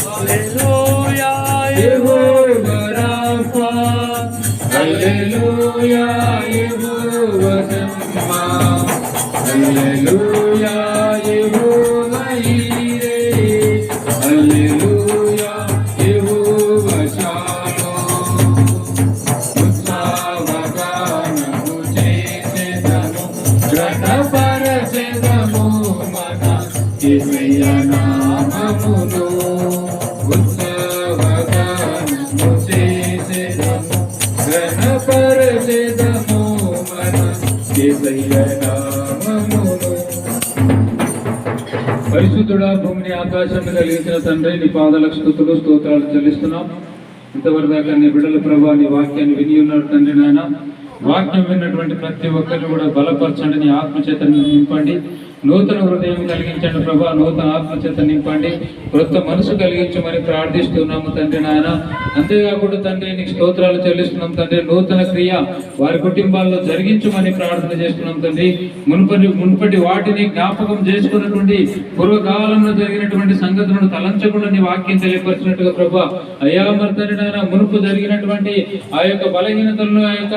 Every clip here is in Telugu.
హల్లెలూయా యెహోవా రాఫా, హల్లెలూయా యెహోవా షమ్మా, హల్లెలూయా యెహోవా ఈరే, హల్లెలూయా యెహోవా షాలోమ్. ఉత్సవగానము చేసెదము, ఘనపరచెదము మన యేసయ్య నామమును. ఉత్సవగానము చేసెదము, ఘనపరచెదము మన యేసయ్య నామమును. పరిశుద్ధుడా, భూమిని ఆకాశం కలిగించిన తండ్రి, నీ పాదాలకు స్తుతులు స్తోత్రాలు చెల్లిస్తున్నాం. ఇంతవరకు దాకా నీ బిడ్డల ప్రభా నీ వాక్యాన్ని విని ఉన్నారు తండ్రి. నాయన, వాక్యం విన్నటువంటి ప్రతి ఒక్కరిని కూడా బలపరచండి, నీ ఆత్మచేత నింపండి, నూతన హృదయం కలిగించండి ప్రభా, నూతన ఆత్మచేత నింపండి, కొత్త మనసు కలిగించమని ప్రార్థిస్తున్నాము తండ్రి. నాయన, అంతేకాకుండా తండ్రి నీకు స్తోత్రాలు చెల్లిస్తున్నాం తండ్రి. నూతన క్రియ వారి కుటుంబాల్లో జరిగించమని ప్రార్థన చేస్తున్నాం తండ్రి. మునుపటి వాటిని జ్ఞాపకం చేసుకున్నటువంటి పూర్వకాలంలో జరిగినటువంటి సంగతులను తలంచకుండా నీ వాక్యం తెలియపరిచినట్టుగా ప్రభా, అయ్యా మరి తండ్రి నాయన, మునుపు జరిగినటువంటి ఆ యొక్క బలహీనతలను, ఆ యొక్క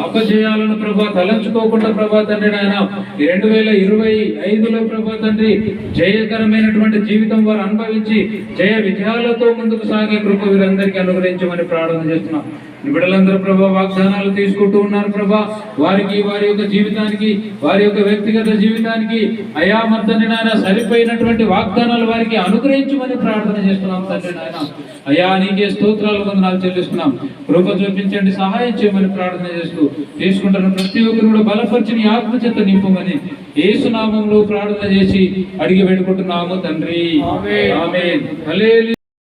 అపజయాలను ప్రభా తలంచుకోకుండా ప్రభా తండ్రి నాయన, 2025లో ప్రభా తండ్రి జయకరమైనటువంటి జీవితం వారు అనుభవించి జయ విజయాలతో ముందుకు సాగే కృప వీరందరికీ అనుగ్రహించమని ప్రార్థన చేస్తున్నాం. బిడ్డలందరూ ప్రభా వాగ్దానాలు తీసుకుంటూ ఉన్నారు ప్రభా, వారికి వారి యొక్క జీవితానికి, వారి యొక్క వ్యక్తిగత జీవితానికి అయా తండ్రి నాయన సరిపోయినటువంటి వాగ్దానాలు వారికి అనుగ్రహించమని ప్రార్థన చేస్తున్నాం తండ్రి నాయన. అయా నీకే స్తోత్రాలు వందనాలు చెల్లిస్తున్నాం. కృప చూపించండి, సహాయం చేయమని ప్రార్థన చేస్తూ తీసుకుంటున్న ప్రతి ఒక్కరు కూడా బలపరిచి నీ ఆత్మచేత నింపమని యేసు నామములో ప్రార్థన చేసి అడిగి వేడుకుంటున్నాము తండ్రి. ఆమేన్. హల్లెలూయా.